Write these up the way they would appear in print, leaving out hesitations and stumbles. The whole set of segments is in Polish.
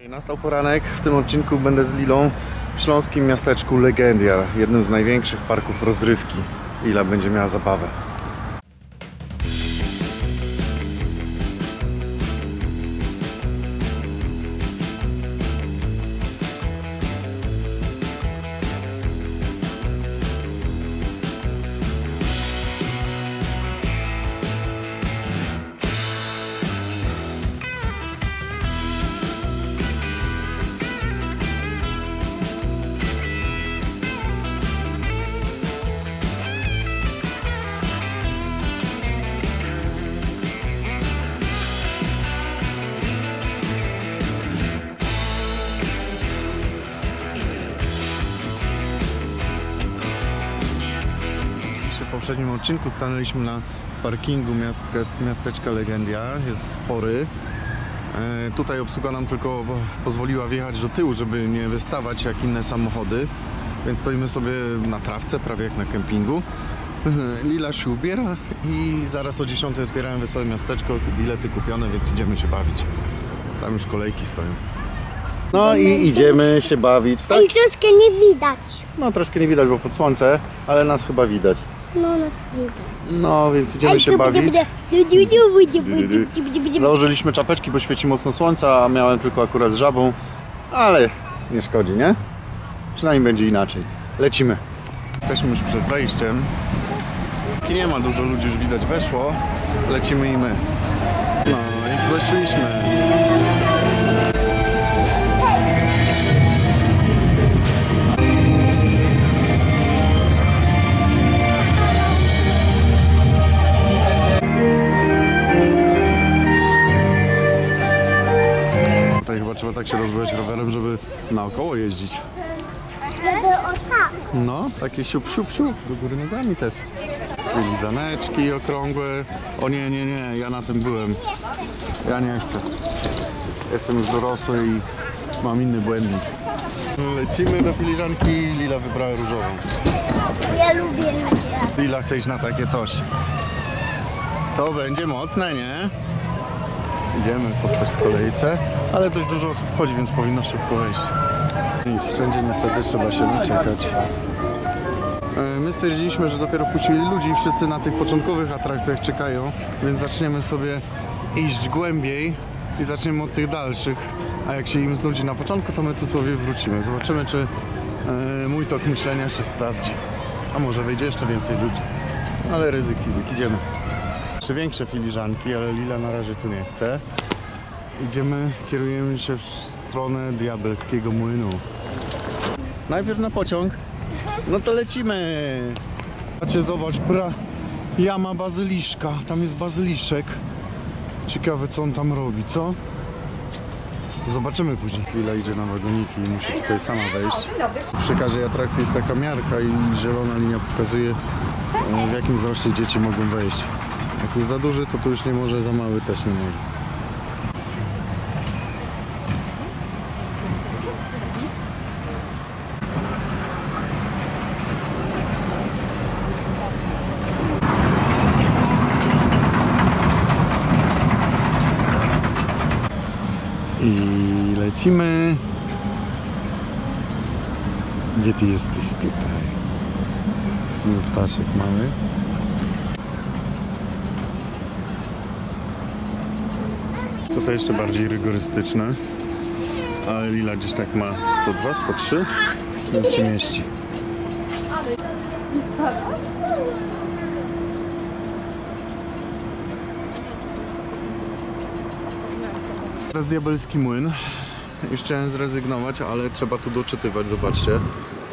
Nastał poranek, w tym odcinku będę z Lilą w śląskim miasteczku Legendia, jednym z największych parków rozrywki. Lila będzie miała zabawę. W poprzednim odcinku stanęliśmy na parkingu miasteczka Legendia, jest spory. Tutaj obsługa nam tylko pozwoliła wjechać do tyłu, żeby nie wystawać jak inne samochody, więc stoimy sobie na trawce, prawie jak na kempingu. Lila się ubiera i zaraz o 10 otwierają Wesołe Miasteczko, bilety kupione, więc idziemy się bawić. Tam już kolejki stoją. No i idziemy się bawić, tak? I troszkę nie widać. No troszkę nie widać, bo pod słońce, ale nas chyba widać. No nas widać. No więc idziemy się bawić. Założyliśmy czapeczki, bo świeci mocno słońce, a miałem tylko akurat z żabą, ale nie szkodzi, nie? Przynajmniej będzie inaczej. Lecimy. Jesteśmy już przed wejściem. Nie ma dużo ludzi, już widać weszło. Lecimy i my. No i weszliśmy. Tutaj chyba trzeba tak się rozwijać rowerem, żeby naokoło jeździć. Żeby o tak. No, takie siup, do góry nogami też. Lizaneczki okrągłe. O nie, ja na tym byłem. Ja nie chcę. Jestem już dorosły i mam inny błędnik. Lecimy do filiżanki. Lila wybrała różową. Ja lubię ludzie. Lila chce iść na takie coś. To będzie mocne, nie? Idziemy postać w kolejce, ale dość dużo osób wchodzi, więc powinno szybko wejść. Nic, wszędzie niestety trzeba się naczekać. My stwierdziliśmy, że dopiero puścili ludzi i wszyscy na tych początkowych atrakcjach czekają, więc zaczniemy sobie iść głębiej i zaczniemy od tych dalszych. A jak się im znudzi na początku, to my tu sobie wrócimy. Zobaczymy, czy mój tok myślenia się sprawdzi. A może wejdzie jeszcze więcej ludzi. Ale ryzyk fizyk, idziemy. Jeszcze większe filiżanki, ale Lila na razie tu nie chce. Idziemy, kierujemy się w stronę Diabelskiego Młynu. Najpierw na pociąg. No to lecimy. Patrzcie, zobacz, jama bazyliszka. Tam jest bazyliszek. Ciekawe, co on tam robi, co? Zobaczymy później. Lila idzie na wagoniki i musi tutaj sama wejść. Przy każdej atrakcji jest taka miarka i zielona linia pokazuje, w jakim wzroście dzieci mogą wejść. Jak jest za duży, to tu już nie może, za mały też nie może. I lecimy. Gdzie ty jesteś? Tutaj. No, ptaszek mały. Tutaj jeszcze bardziej rygorystyczne. Ale Lila gdzieś tak ma 102, 103. Więc się mieści. Teraz Diabelski Młyn. Już chciałem zrezygnować, ale trzeba tu doczytywać, zobaczcie.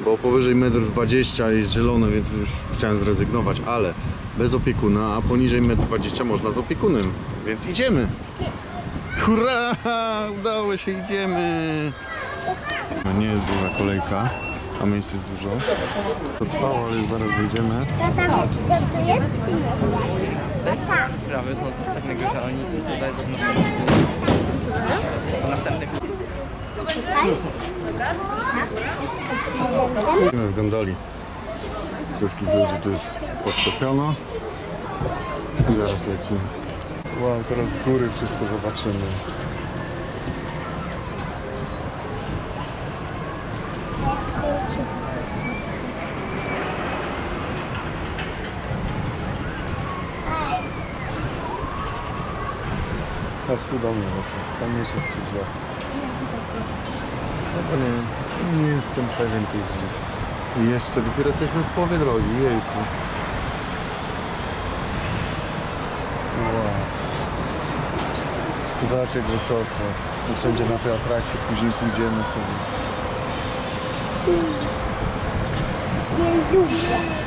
Bo powyżej 1,20 m jest zielone, więc już chciałem zrezygnować, ale bez opiekuna, a poniżej 1,20 m można z opiekunem. Więc idziemy! Hurra! Udało się, idziemy! No nie jest duża kolejka, a miejsc jest dużo. To trwało, ale już zaraz wyjdziemy. Sprawy to jest takiego, że oni tutaj do następnych. Idziemy w gondoli. Wszystkich ludzi tu już podczepiono. I zaraz lecimy. Wow, teraz z góry wszystko zobaczymy. tu do mnie, tam nie się przyjdzie. No bo nie jestem pewien tych drzwi. I jeszcze dopiero jesteśmy w połowie drogi, jejku. Wow. Zobacz jak wysoko. I wszędzie na te atrakcje później pójdziemy sobie. Nie lubię.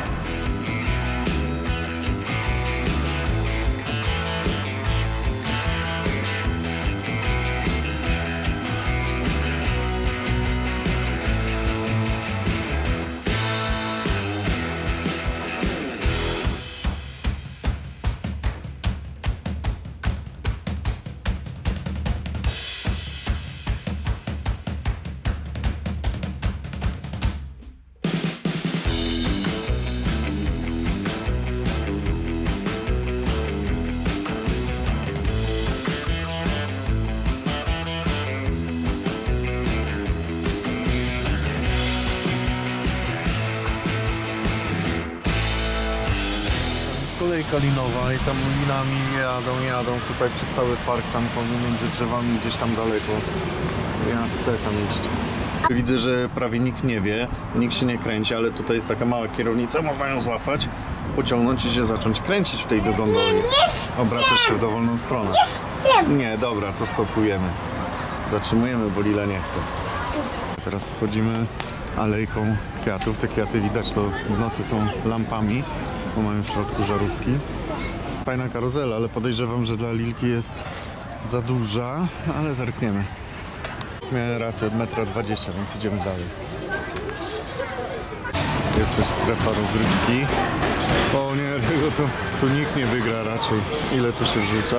Kolejka linowa i tam linami jadą tutaj przez cały park, tam pomiędzy drzewami gdzieś tam daleko. Ja chcę tam iść. Widzę, że prawie nikt nie wie, nikt się nie kręci, ale tutaj jest taka mała kierownica, można ją złapać, pociągnąć i się zacząć kręcić w tej gondoli. Obracasz się w dowolną stronę. Nie, dobra, to stopujemy. Zatrzymujemy, bo Lila nie chce. Teraz schodzimy alejką kwiatów. Te kwiaty widać, to w nocy są lampami, bo mają w środku żarówki. Fajna karuzela, ale podejrzewam, że dla Lilki jest za duża, ale zerkniemy. Miałem rację, od 1,20 m, więc idziemy dalej. Jest też strefa rozrywki. O nie, tego tu nikt nie wygra raczej. Ile tu się wrzuca?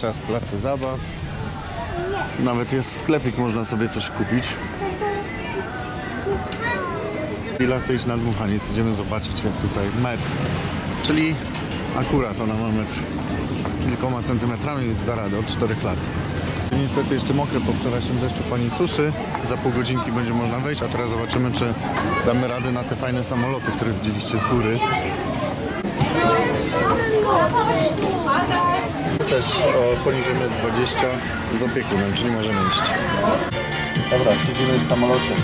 Czas placu zabaw. Nawet jest sklepik, można sobie coś kupić. Lila chce iść na dmuchaniec, idziemy zobaczyć jak tutaj metr. Czyli akurat ona ma metr z kilkoma centymetrami, więc da radę od 4 lat. Niestety jeszcze mokre po wczorajszym deszczu pani suszy. Za pół godzinki będzie można wejść, a teraz zobaczymy, czy damy radę na te fajne samoloty, które widzieliście z góry. Też poniżej 20 z opiekunem, czyli możemy iść. Dobra, siedzimy w samolocie.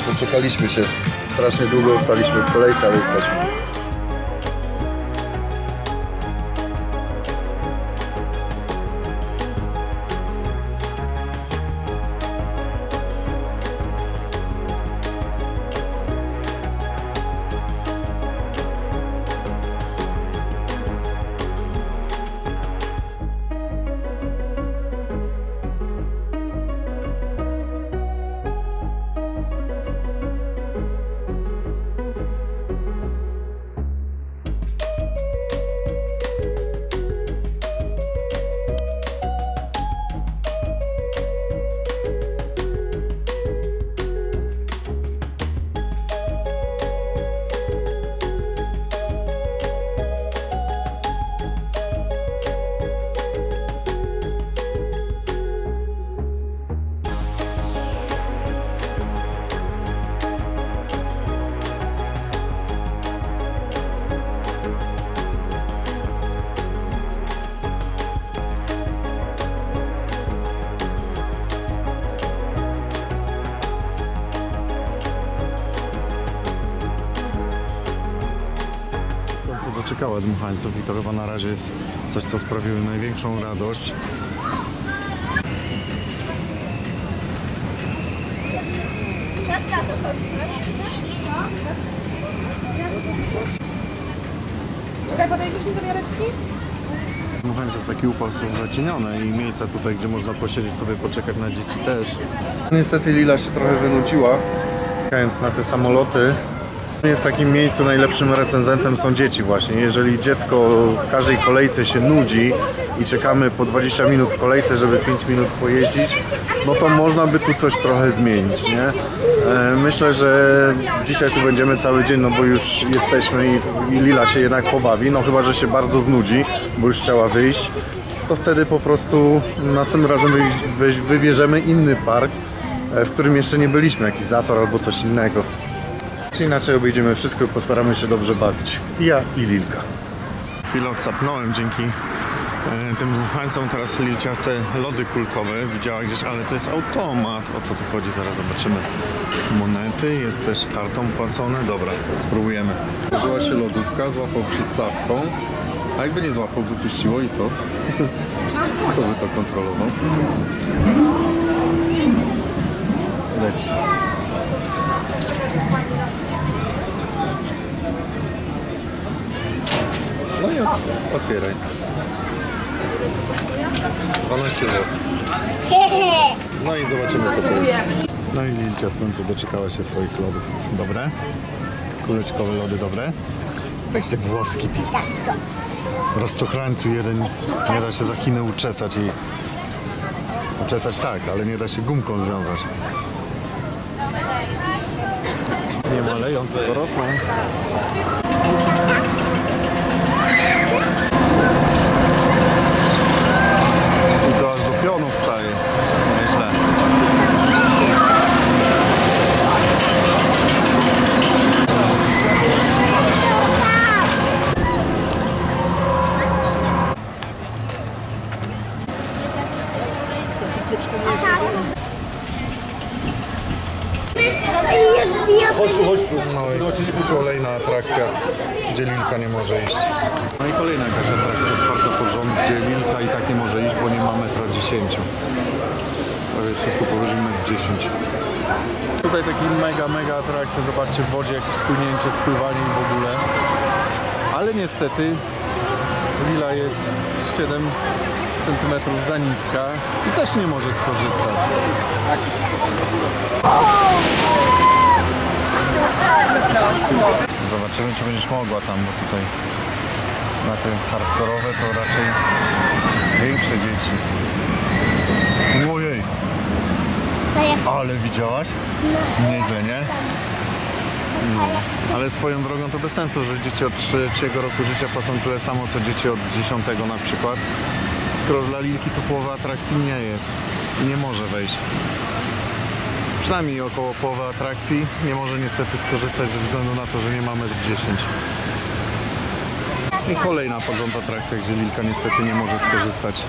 Doczekaliśmy się. Strasznie długo staliśmy w kolejce, ale jesteśmy. Doczekała dmuchańców i to chyba na razie jest coś, co sprawiło największą radość. Tutaj podejdziesz mi do wiareczki? Dmuchańców taki upał są zacienione i miejsca tutaj, gdzie można posiedzieć sobie, poczekać na dzieci też. Niestety Lila się trochę wynudziła, czekając na te samoloty. W takim miejscu najlepszym recenzentem są dzieci właśnie. Jeżeli dziecko w każdej kolejce się nudzi, i czekamy po 20 minut w kolejce, żeby 5 minut pojeździć, no to można by tu coś trochę zmienić, nie? Myślę, że dzisiaj tu będziemy cały dzień, no bo już jesteśmy i Lila się jednak pobawi, no chyba, że się bardzo znudzi, bo już chciała wyjść, to wtedy po prostu następnym razem wybierzemy inny park, w którym jeszcze nie byliśmy, jakiś Zator albo coś innego. Czy inaczej obejdziemy wszystko i postaramy się dobrze bawić. I ja, i Lilka. Chwilę odsapnąłem dzięki tym dmuchańcom. Teraz Lilcia chce lody kulkowe. Widziała gdzieś, ale to jest automat. O co tu chodzi? Zaraz zobaczymy. Monety, jest też kartą płacone. Dobra, spróbujemy. Złożyła się lodówka, złapał przystawką. A jakby nie złapał, wypuściło i co? Kto by to kontrolował? Leci. No i otwieraj. 12 zł. No i zobaczymy, co to jest. No i Lilcia w końcu doczekała się swoich lodów. Dobre? Kuleczkowe lody dobre? Weźcie włoski. Rozczochrańcu jeden. Nie da się za Chinę uczesać i... Uczesać tak, ale nie da się gumką związać. Nie maleją, tylko rosną. I to aż do pionu wstaje. Nieźle. Chodź tu. No i kolejna atrakcja, gdzie Lilka nie może iść. No i kolejna jakaś atrakcja, czwarta pod rząd, gdzie Lilka i tak nie może iść, bo nie ma 1,10 m. Prawie wszystko powyżej 1,10 m. Tutaj taki mega atrakcja, zobaczcie w wodzie, jakieś płynięcie, spływanie i w ogóle. Ale niestety Lila jest 7 cm za niska i też nie może skorzystać. Zobaczymy, czy będziesz mogła tam, bo tutaj na te hardkorowe to raczej większe dzieci. Ojej! Ale widziałaś? Nieźle, nie? No. Ale swoją drogą to bez sensu, że dzieci od 3 roku życia płacą tyle samo, co dzieci od 10 na przykład. Skoro dla Lilki to połowa atrakcji nie jest i nie może wejść. Przynajmniej około połowy atrakcji nie może niestety skorzystać ze względu na to, że nie ma 1,10 m. I kolejna pod rząd atrakcja, gdzie Lilka niestety nie może skorzystać.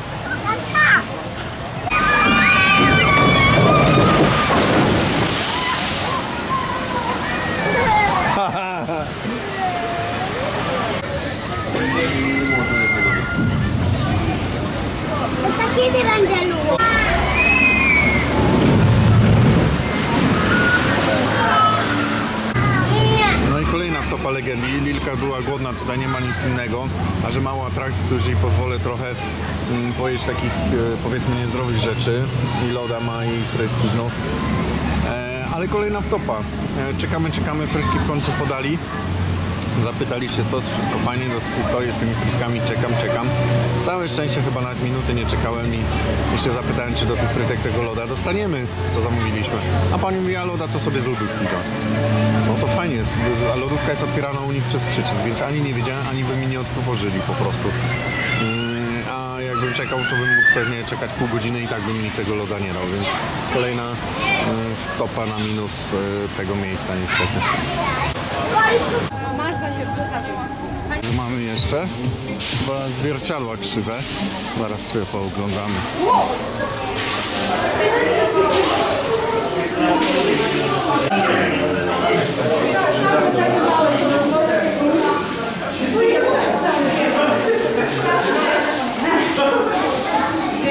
Kiedy będzie lód? No i kolejna wtopa legendy. Lilka była głodna, tutaj nie ma nic innego. A że mało atrakcji, to już jej pozwolę trochę pojeść takich powiedzmy niezdrowych rzeczy. I loda ma i frytki znów. Ale kolejna wtopa. Czekamy, frytki w końcu podali. Zapytali się sos, wszystko fajnie, stoję z tymi frytkami, czekam. Całe szczęście chyba nawet minuty nie czekałem i jeszcze zapytałem, czy do tych frytek tego loda dostaniemy, co zamówiliśmy. A pani mówi, a loda to sobie z lodówki da. No to fajnie jest, a lodówka jest otwierana u nich przez przycisk, więc ani nie wiedziałem, ani by mi nie otworzyli po prostu. A jakbym czekał, to bym mógł pewnie czekać pół godziny i tak bym mi tego loda nie dał, więc kolejna topa na minus tego miejsca niestety. Mamy jeszcze chyba zwierciadła krzywe. Zaraz sobie pooglądamy.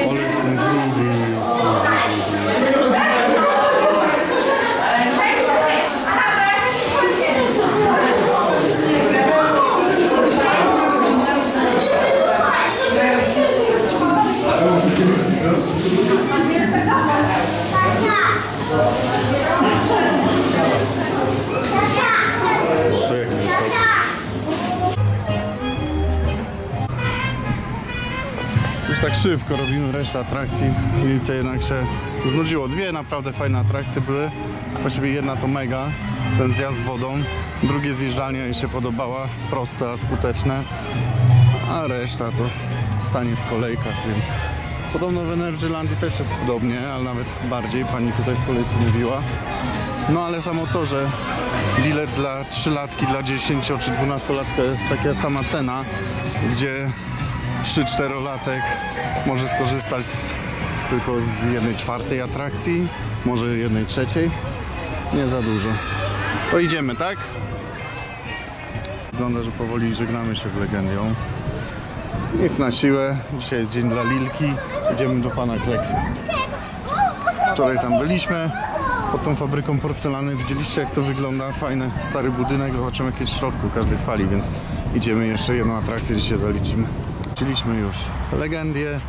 Ale jestem gruby. Szybko robimy resztę atrakcji. Milice jednak się znudziło. Dwie naprawdę fajne atrakcje były. Właściwie jedna to mega, ten zjazd wodą. Drugie zjeżdżalnia jej się podobała, proste, a skuteczne. A reszta to stanie w kolejkach, więc podobno w Energylandii też jest podobnie, ale nawet bardziej, pani tutaj w kolejce mówiła. No ale samo to, że bilet dla 3-latki, dla 10 czy 12-latka jest taka sama cena, gdzie 3-4-latek może skorzystać tylko z 1/4 atrakcji, może 1/3. Nie za dużo. To idziemy, tak? Wygląda, że powoli żegnamy się z Legendią. Nic na siłę. Dzisiaj jest dzień dla Lilki. Idziemy do pana Kleksy. Wczoraj tam byliśmy. Pod tą fabryką porcelany. Widzieliście, jak to wygląda? Fajny, stary budynek. Zobaczymy, jak jest w środku każdej fali, więc idziemy jeszcze jedną atrakcję, dzisiaj zaliczymy. Widzieliśmy już Legendię.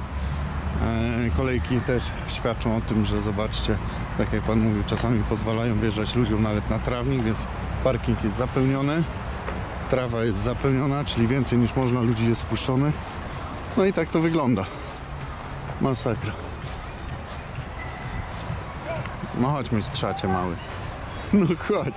Kolejki też świadczą o tym, że zobaczcie, tak jak pan mówił, czasami pozwalają wjeżdżać ludziom nawet na trawnik, więc parking jest zapełniony. Trawa jest zapełniona, czyli więcej niż można ludzi jest wpuszczonych. No i tak to wygląda. Masakra. No chodź, mistrzacie mały. No chodź.